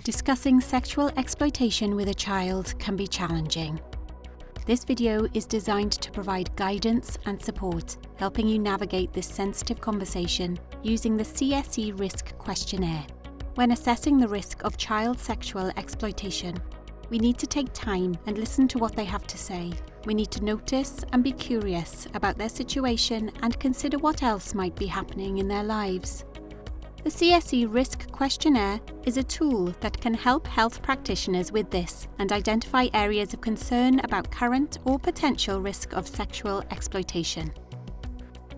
Discussing sexual exploitation with a child can be challenging. This video is designed to provide guidance and support, helping you navigate this sensitive conversation using the CSE Risk Questionnaire. When assessing the risk of child sexual exploitation, we need to take time and listen to what they have to say. We need to notice and be curious about their situation and consider what else might be happening in their lives. The CSE Risk Questionnaire is a tool that can help health practitioners with this and identify areas of concern about current or potential risk of sexual exploitation.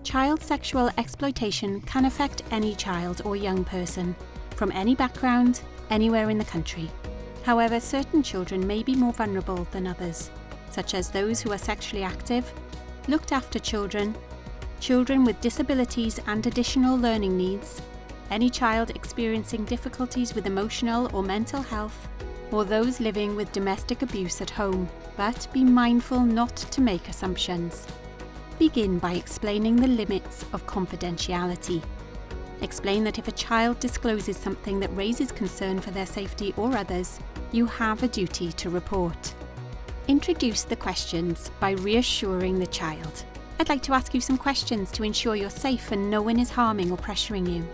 Child sexual exploitation can affect any child or young person, from any background, anywhere in the country. However, certain children may be more vulnerable than others, such as those who are sexually active, looked after children, children with disabilities and additional learning needs, any child experiencing difficulties with emotional or mental health, or those living with domestic abuse at home. But be mindful not to make assumptions. Begin by explaining the limits of confidentiality. Explain that if a child discloses something that raises concern for their safety or others, you have a duty to report. Introduce the questions by reassuring the child. I'd like to ask you some questions to ensure you're safe and no one is harming or pressuring you.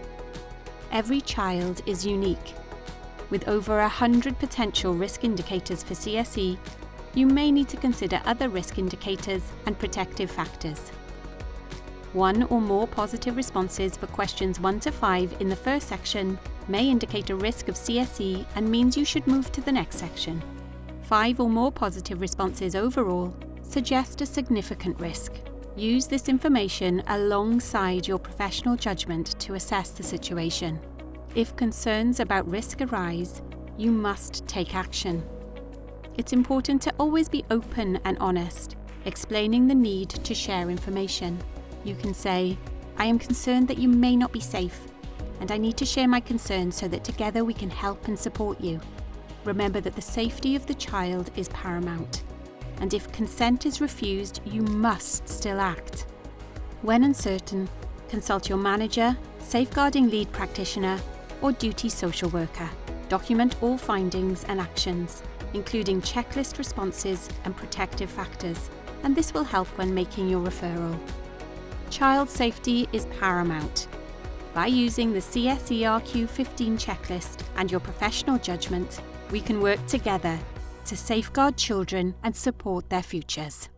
Every child is unique. With over 100 potential risk indicators for CSE, you may need to consider other risk indicators and protective factors. One or more positive responses for questions 1 to 5 in the first section may indicate a risk of CSE and means you should move to the next section. 5 or more positive responses overall suggest a significant risk. Use this information alongside your professional judgment to assess the situation. If concerns about risk arise, you must take action. It's important to always be open and honest, explaining the need to share information. You can say, "I am concerned that you may not be safe, and I need to share my concerns so that together we can help and support you." Remember that the safety of the child is paramount, and if consent is refused, you must still act. When uncertain, consult your manager, safeguarding lead practitioner, or duty social worker. Document all findings and actions, including checklist responses and protective factors, and this will help when making your referral. Child safety is paramount. By using the CSERQ15 checklist and your professional judgment, we can work together to safeguard children and support their futures.